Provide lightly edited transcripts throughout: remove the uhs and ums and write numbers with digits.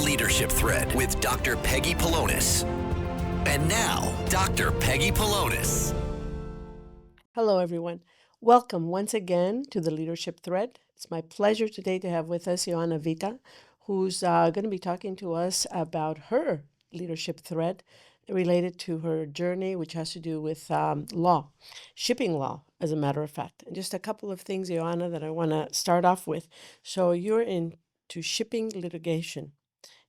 Leadership Thread with Dr. Peggy Polonis. And now, Dr. Peggy Polonis. Hello, everyone. Welcome once again to the Leadership Thread. It's my pleasure today to have with us Ioanna Vitta, who's going to be talking to us about her leadership thread related to her journey, which has to do with law, shipping law, as a matter of fact. And just a couple of things, Ioanna, that I want to start off with. So you're into shipping litigation.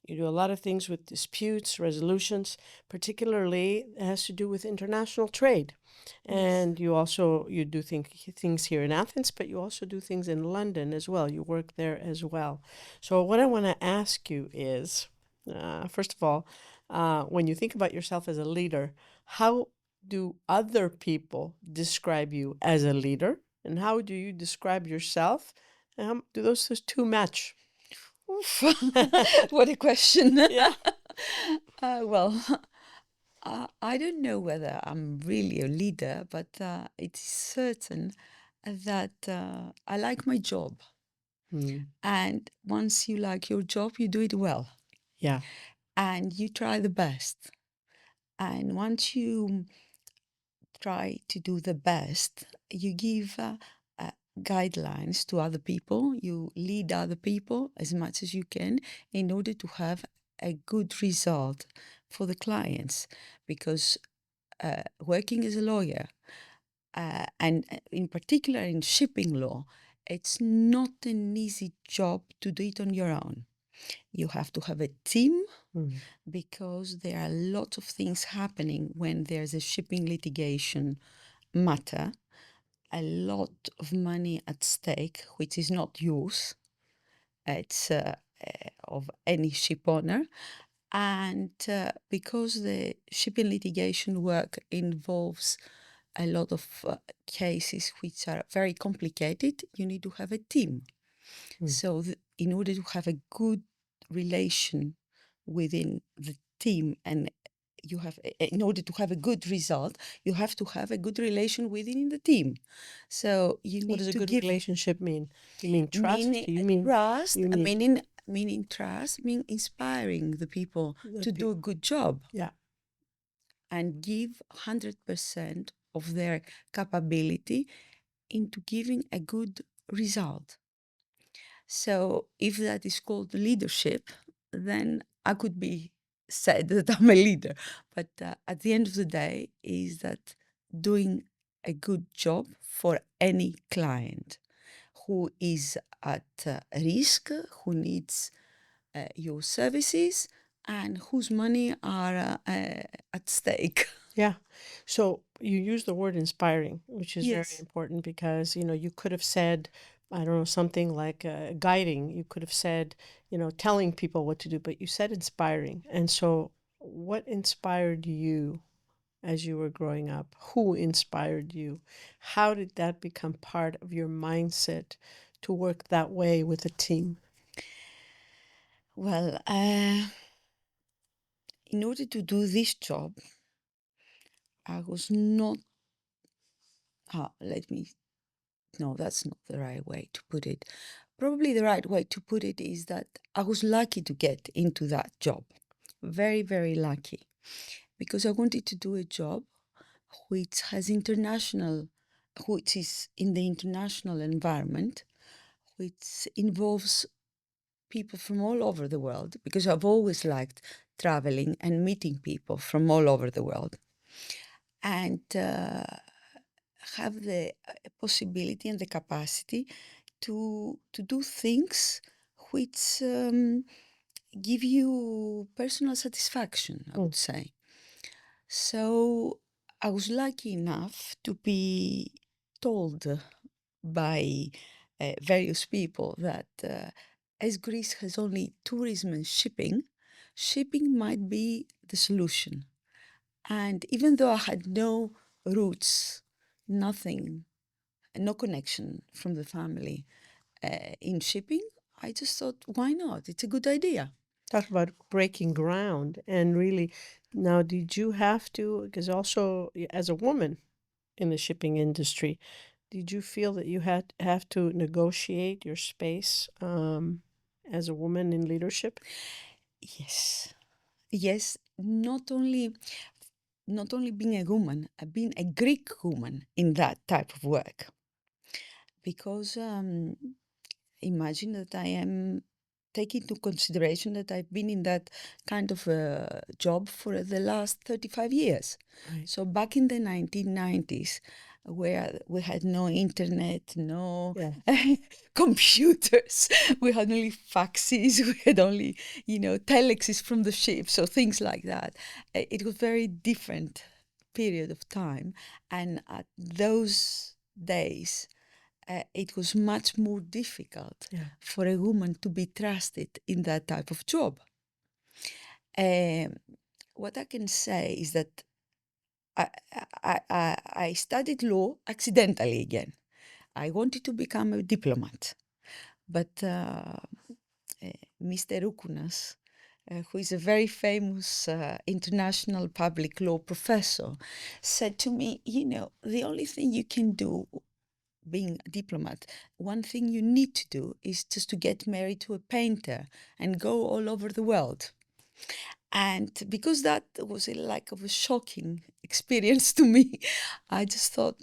You do a lot of things with disputes, resolutions, particularly it has to do with international trade. And you do things here in Athens, but you also do things in London as well. You work there as well. So what I want to ask you is, first of all, when you think about yourself as a leader, how do other people describe you as a leader? And how do you describe yourself? Do those two match? Oof. What a question. Yeah. I don't know whether I'm really a leader, but it is certain that I like my job. And once you like your job, you do it well. Yeah. And you try the best. And once you try to do the best, you give guidelines to other people, you lead other people as much as you can in order to have a good result for the clients. Because working as a lawyer, and in particular in shipping law, it's not an easy job to do it on your own. You have to have a team because there are lots of things happening when there's a shipping litigation matter. A lot of money at stake, which is not yours. It's of any ship owner. And because the shipping litigation work involves a lot of cases which are very complicated, you need to have a team. So in order to have a good relation within the team, and in order to have a good result, you have to have a good relation within the team. So you need What does a to good give relationship mean? You mean trust? trust, meaning meaning trust, meaning inspiring the people to do a good job. Yeah. And give 100% of their capability into giving a good result. So if that is called leadership, then I could be said that I'm a leader. But at the end of the day, is that doing a good job for any client who is at risk, who needs your services, and whose money are at stake. Yeah. So you use the word inspiring, which is very Yes. important because, you could have said, I don't know, something like guiding. You could have said, telling people what to do, but you said inspiring. And so what inspired you as you were growing up? Who inspired you? How did that become part of your mindset to work that way with a team? Well, in order to do this job, I was not, no, that's not the right way to put it. Probably the right way to put it is that I was lucky to get into that job. Very, very lucky. Because I wanted to do a job which is in the international environment, which involves people from all over the world, because I've always liked traveling and meeting people from all over the world. And have the possibility and the capacity to do things which give you personal satisfaction, I would say. So I was lucky enough to be told by various people that as Greece has only tourism and shipping, shipping might be the solution. And even though I had no roots, nothing, no connection from the family in shipping, I just thought, why not? It's a good idea. Talk about breaking ground. And really, now, did you have to, because also as a woman in the shipping industry, did you feel that you have to negotiate your space as a woman in leadership? Yes. Yes, not only being a woman, being a Greek woman in that type of work. Because imagine that I am taking into consideration that I've been in that kind of job for the last 35 years. Right. So back in the 1990s, where we had no internet, no Yeah. computers, we had only faxes, we had only, telexes from the ship, so things like that. It was very different period of time. And at those days, it was much more difficult Yeah. for a woman to be trusted in that type of job. Um, what I can say is that I studied law accidentally again. I wanted to become a diplomat, but Mr. Rukunas, who is a very famous international public law professor, said to me, the only thing you can do being a diplomat, one thing you need to do is just to get married to a painter and go all over the world. And because that was like of a shocking experience to me, I just thought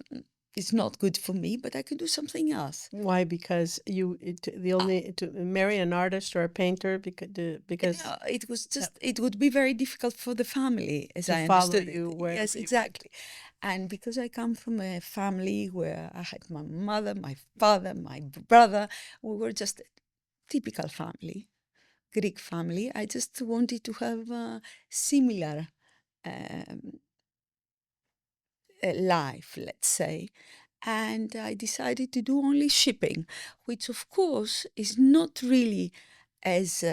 it's not good for me, but I can do something else. Why? Because the only to marry an artist or a painter because It was just, it would be very difficult for the family, as to I follow understood it. you wherever Yes, you went. exactly. And because I come from a family where I had my mother, my father, my brother, we were just a typical family, Greek family. I just wanted to have a similar um, life, let's say. And I decided to do only shipping, which of course is not really as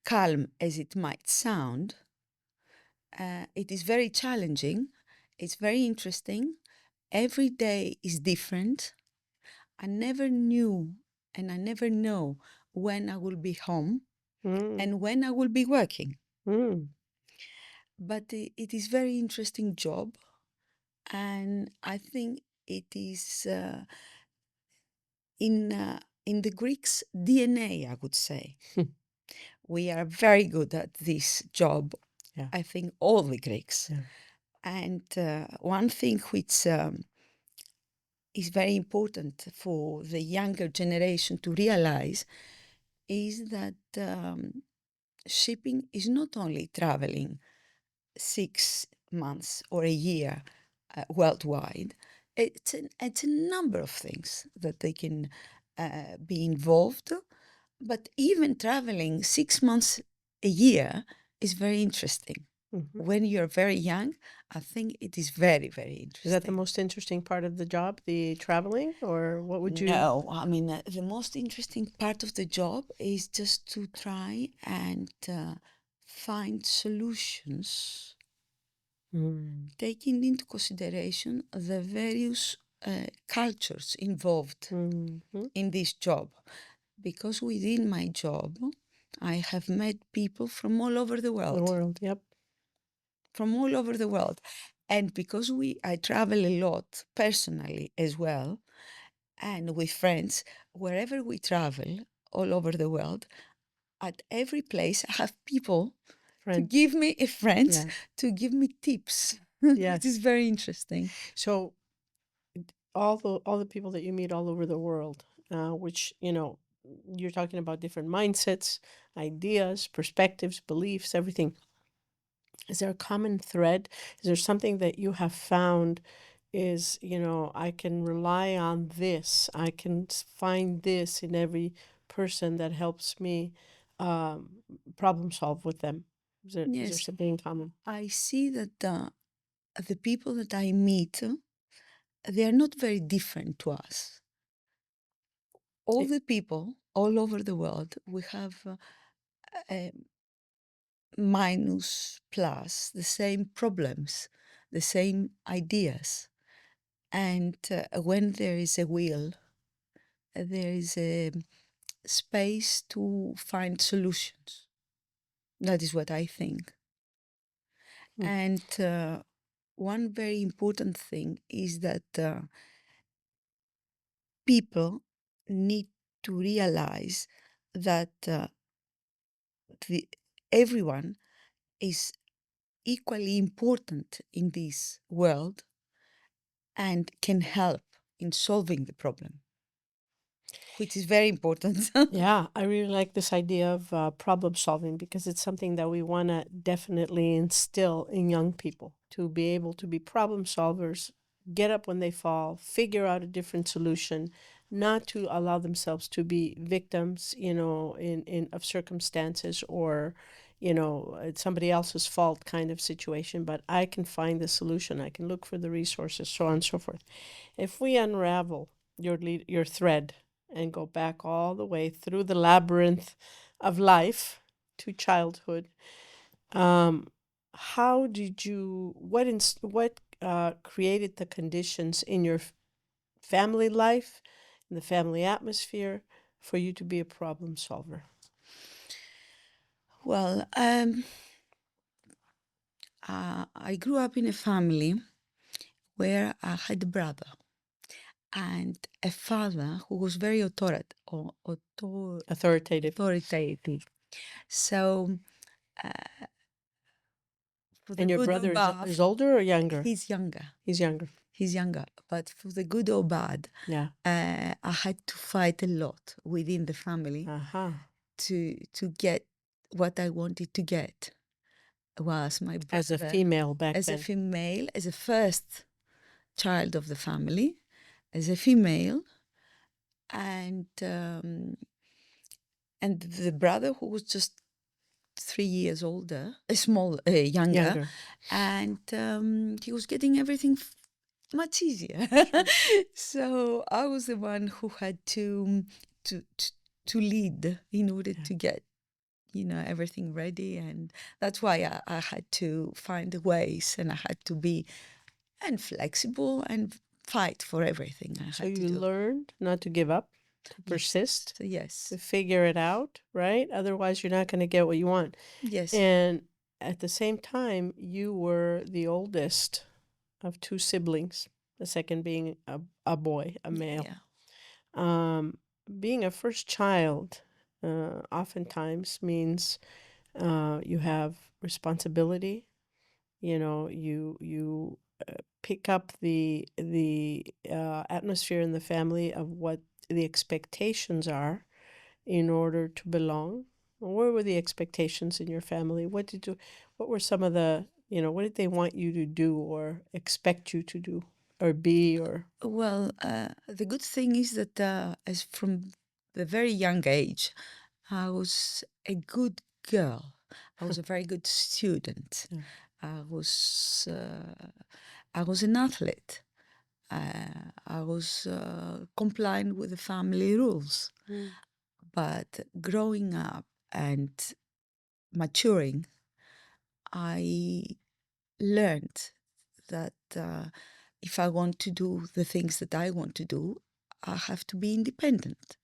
calm as it might sound. It is very challenging. It's very interesting. Every day is different. I never knew and I never know when I will be home Mm, and when I will be working. mm, But it is very interesting job, and I think it is in the Greeks' DNA. I would say we are very good at this job. yeah. I think all the Greeks. Yeah. And one thing which is very important for the younger generation to realize is that shipping is not only traveling 6 months or a year worldwide. It's a number of things that they can be involved. But even traveling 6 months a year is very interesting. Hmm. When you're very young, I think it is very, very Is that the interesting. most interesting part of the job, the traveling, or what would you? No, I mean, the most interesting part of the job is just to try and find solutions, Mm, taking into consideration the various cultures involved mhm. in this job. Because within my job, I have met people from all over the The world, world, yep. from all over the world. And because I travel a lot personally as well, and with friends, wherever we travel all over the world, at every place, I have people to Friends, give me friends yeah, to give me tips, which is yes. very interesting. So all the people that you meet all over the world, which you're talking about different mindsets, ideas, perspectives, beliefs, everything. Is there a common thread? Is there something that you have found is, I can rely on this. I can find this in every person that helps me problem solve with them. Is there Yes, something in common? I see that the people that I meet, they are not very different to us. All It, the people all over the world, we have a minus plus, the same problems, the same ideas. And when there is a will, there is a space to find solutions. That is what I think. mm, And one very important thing is that people need to realize that everyone is equally important in this world and can help in solving the problem, which is very important. Yeah, I really like this idea of problem solving because it's something that we want to definitely instill in young people to be able to be problem solvers, get up when they fall, figure out a different solution, not to allow themselves to be victims, in of circumstances or, it's somebody else's fault kind of situation, but I can find the solution. I can look for the resources, so on and so forth. If we unravel your thread and go back all the way through the labyrinth of life to childhood, how did you what created the conditions in your family life, in the family atmosphere, for you to be a problem solver? Well, I grew up in a family where I had a brother and a father who was very Authoritative. authoritative. So, for the And your good or brother bad, is older or younger? he's younger. He's younger. He's younger, but for the good or bad, Yeah. I had to fight a lot within the family Uh-huh. to get what I wanted to get. Was my brother As a female back as a then. female, as a first child of the family, as a female, and the brother who was just 3 years older, younger, Younger. and he was getting everything much easier. So I was the one who had to to lead in order Yeah. to get everything ready, and that's why I had to find ways, and I had to be flexible and fight for everything I So had to you do. learned not to give up, to persist, Yes, to figure it out, right? Otherwise, you're not going to get what you want. yes, And at the same time, you were the oldest of two siblings, the second being a boy, a male. yeah. Being a first child oftentimes means you have responsibility. You pick up the atmosphere in the family of what the expectations are in order to belong. What were the expectations in your family? What were some of what did they want you to do or expect you to do or be or? Well, the good thing is that as from the very young age, I was a good girl. I was a very good student. Yeah. I was uh, I was an athlete. I was compliant with the family rules. Mm. But growing up and maturing, I learned that if I want to do the things that I want to do, I have to be independent.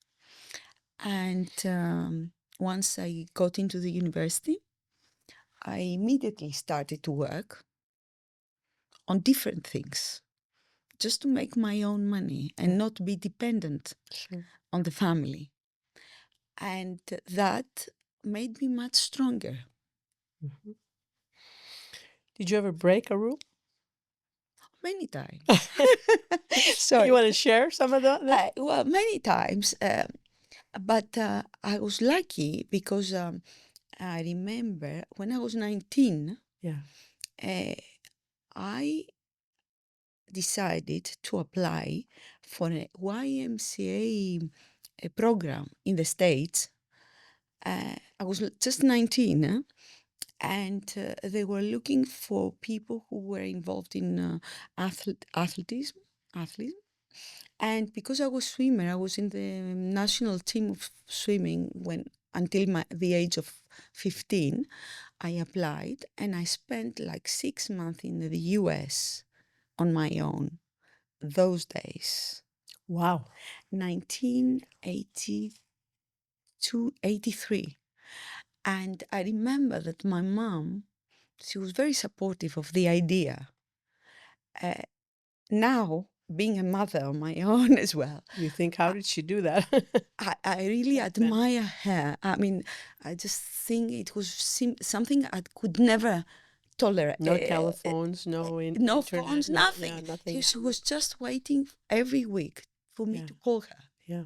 And once I got into the university, I immediately started to work on different things just to make my own money and not be dependent Sure. on the family. And that made me much stronger. Mhm. Did you ever break a rule? Many times. You Sorry. want to share some of that? Well, many times. But I was lucky because I remember when I was 19, Yeah. I decided to apply for a YMCA program in the States. I was just 19, and they were looking for people who were involved in athleticism. And because I was swimmer, I was in the national team of swimming until the age of 15. I applied and I spent like 6 months in the US on my own those days. Wow. 1982, 83. And I remember that my mom, she was very supportive of the idea. Now being a mother on my own as well. You think, how did she do that? I really Back then. admire her. I mean, I just think it was something I could never tolerate. No telephones, no No internet, phones, no, nothing. yeah, nothing. She was just waiting every week for me Yeah. to call her, Yeah.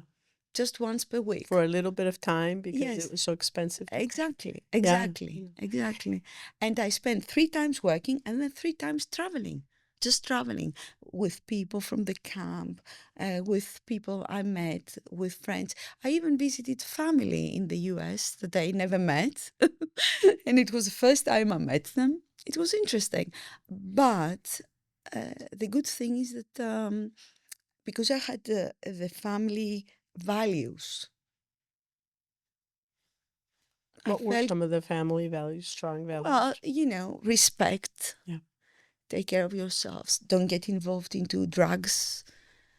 just once per week. For a little bit of time because Yes. it was so expensive. Exactly. And I spent 3 times working and then 3 times traveling, just traveling with people from the camp, with people I met, with friends. I even visited family in the US that I never met. And it was the first time I met them. It was interesting. But the good thing is that because I had the family values, What I were felt, some of the family values, strong values? well, respect. Yeah. Take care of yourselves. Don't get involved into drugs.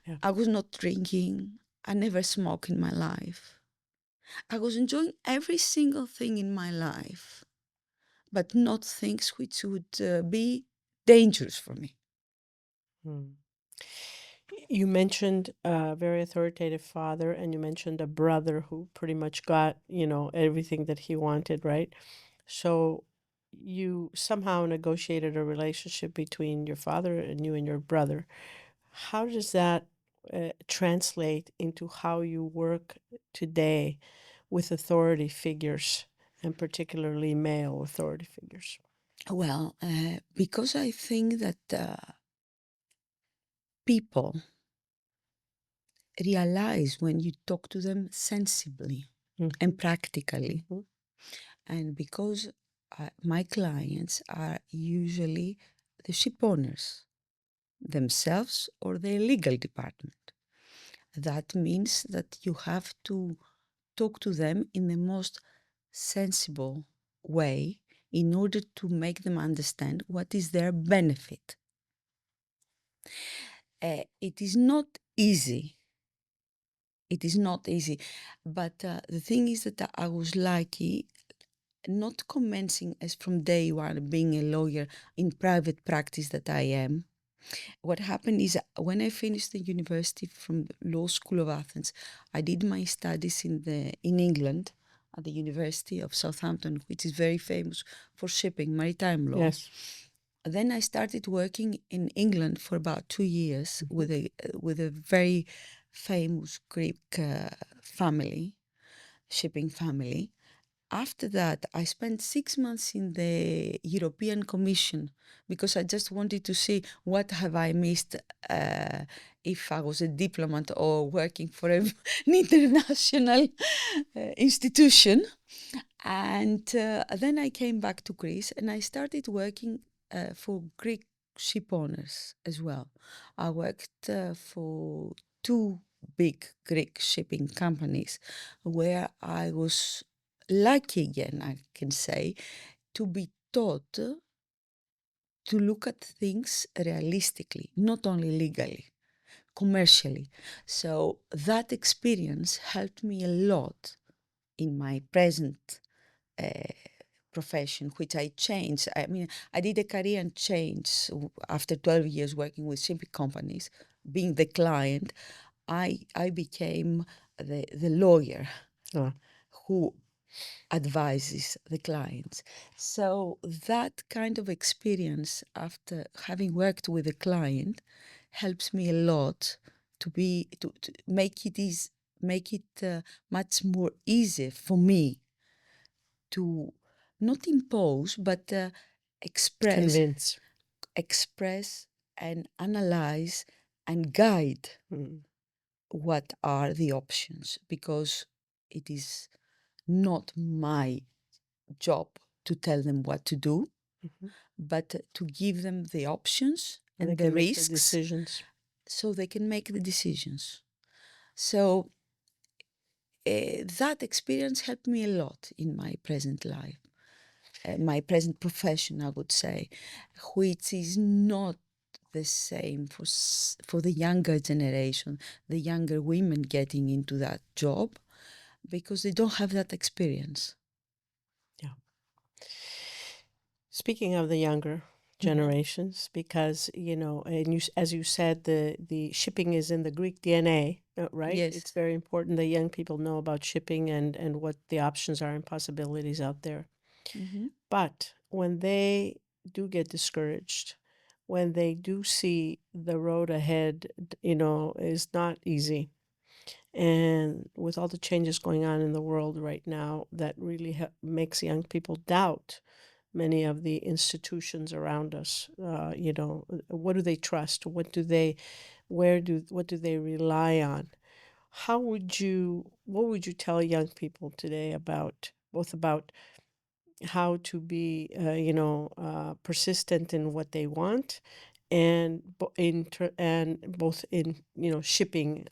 Yeah. I was not drinking. I never smoked in my life. I was enjoying every single thing in my life, but not things which would be dangerous for me. Hmm. You mentioned a very authoritative father, and you mentioned a brother who pretty much got, everything that he wanted, right? So you somehow negotiated a relationship between your father and you and your brother. How does that translate into how you work today with authority figures, and particularly male authority figures? Well, because I think that people realize when you talk to them sensibly and practically. Mhm. And because my clients are usually the ship owners themselves or their legal department, that means that you have to talk to them in the most sensible way in order to make them understand what is their benefit. It is not easy. It is not easy. But the thing is that I was lucky, not commencing as from day one being a lawyer in private practice that I am. What happened is when I finished the university from the Law School of Athens, I did my studies in England at the University of Southampton, which is very famous for shipping, maritime law. Yes. Then I started working in England for about 2 years with a very famous Greek family, shipping family. After that, I spent 6 months in the European Commission because I just wanted to see what have I missed if I was a diplomat or working for an international institution. And then I came back to Greece and I started working for Greek ship owners as well. I worked for 2 big Greek shipping companies where I was lucky again, I can say, to be taught to look at things realistically, not only legally, commercially. So that experience helped me a lot in my present profession, which I changed. I mean, I did a career change after 12 years working with shipping companies, being the client. I became the lawyer who advises the clients. So that kind of experience after having worked with a client helps me a lot to make it much more easy for me to not impose but Convince. express and analyze and guide what are the options, because it is not my job to tell them what to do, but to give them the options And they and the can make the risks decisions. so they can make the decisions. So that experience helped me a lot in my present life, my present profession, I would say, which is not the same for the younger generation, the younger women getting into that job, because they don't have that experience. Yeah. Speaking of the younger generations because and as you said, the shipping is in the Greek DNA, right? It's Yes. very important that young people know about shipping and what the options are and possibilities out there. Mm-hmm. But when they do get discouraged, when they do see the road ahead, is not easy. And with all the changes going on in the world right now, that really makes young people doubt many of the institutions around us. What do they trust? What do they rely on? What would you tell young people today about both about how to be, persistent in what they want, and both in shipping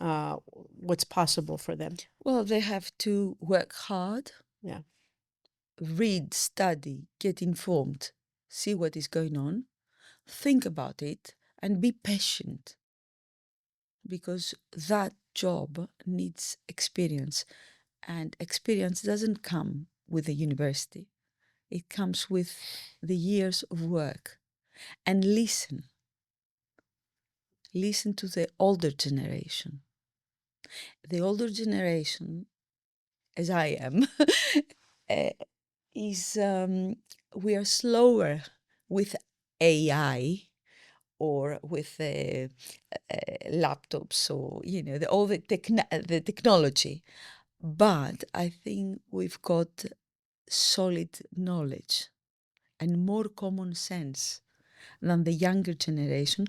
what's possible for them. Well, they have to work hard, Yeah, read, study, get informed, see what is going on, think about it, and be patient, because that job needs experience, and experience doesn't come with a university. It comes with the years of work. And listen to the older generation. The older generation, as I am, uh, is we are slower with AI or with laptops, or all the technology. But I think we've got solid knowledge and more common sense than the younger generation,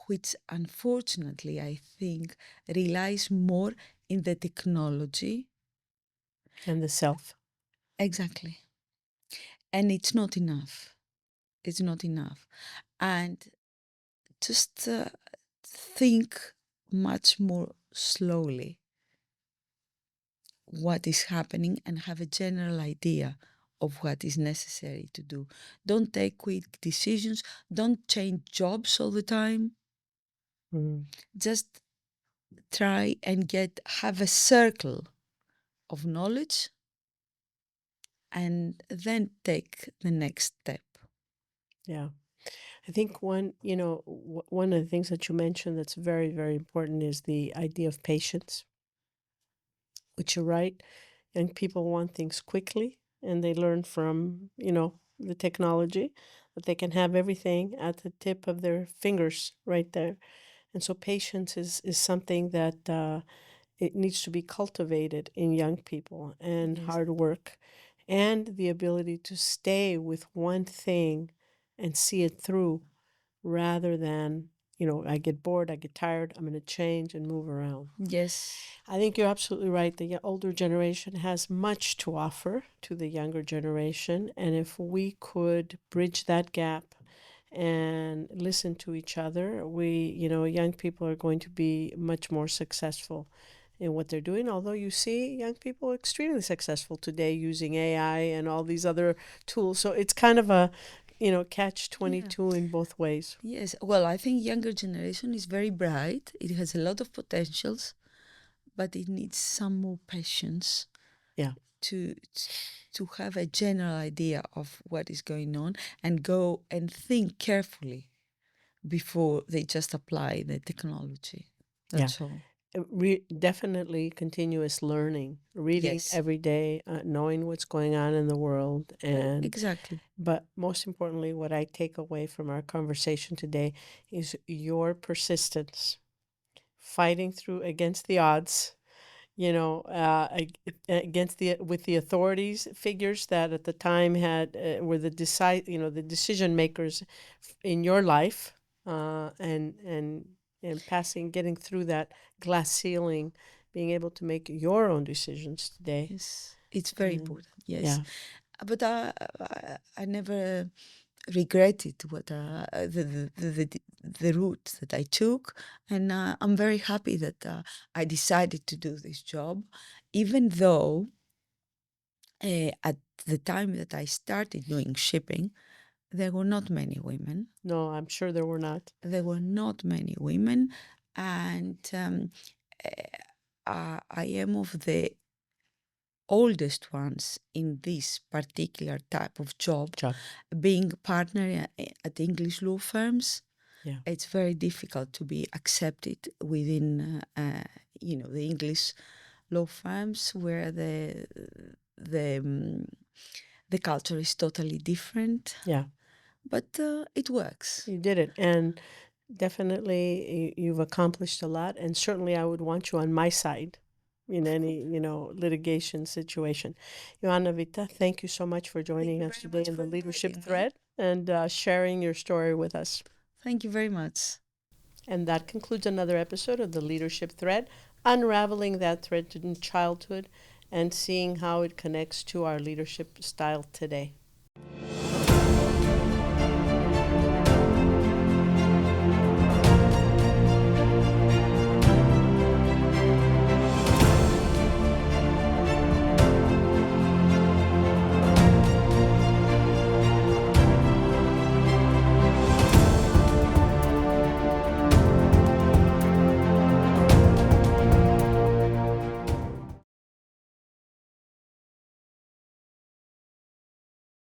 which unfortunately I think relies more in the technology. and the self. Exactly. And it's not enough. It's not enough. And just think much more slowly what is happening and have a general idea of what is necessary to do. Don't take quick decisions. Don't change jobs all the time. Mm, Just try and have a circle of knowledge and then take the next step. yeah. I think one of the things that you mentioned that's very, very important is the idea of patience, which you're right. Young people want things quickly, and they learn from, the technology, that they can have everything at the tip of their fingers right there. And so patience is something that it needs to be cultivated in young people, and Yes. hard work, and the ability to stay with one thing and see it through, rather than, I get bored, I get tired, I'm going to change and move around. Yes. I think you're absolutely right. The older generation has much to offer to the younger generation. And if we could bridge that gap and listen to each other, young people are going to be much more successful in what they're doing. Although you see young people extremely successful today using AI and all these other tools. So it's kind of a, catch Yeah. 22 in both ways. Yes. Well, I think younger generation is very bright. It has a lot of potentials, but it needs some more patience Yeah. to to have a general idea of what is going on and go and think carefully before they just apply the technology. Yeah. That's all. Definitely continuous learning, reading Yes. every day, knowing what's going on in the world. Exactly. But most importantly, what I take away from our conversation today is your persistence, fighting through against the odds, against with the authorities figures that at the time were the decision makers in your life, and getting through that glass ceiling, being able to make your own decisions today. Yes. It's very And important. Yes. yeah, But I never regretted what the route that I took, and I'm very happy that I decided to do this job, even though at the time that I started doing shipping, there were not many women. no, I'm sure there were not. There were not many women, and I am oldest ones in this particular type of job, being a partner at English law firms, it's very difficult to be accepted within, the English law firms where the culture is totally different. Yeah. But it works. You did it. And definitely you've accomplished a lot. And certainly I would want you on my side in any, litigation situation. Ioanna Vitta, thank you so much for joining us today in the Leadership Thread and sharing your story with us. Thank you very much. And that concludes another episode of the Leadership Thread, unraveling that thread in childhood and seeing how it connects to our leadership style today.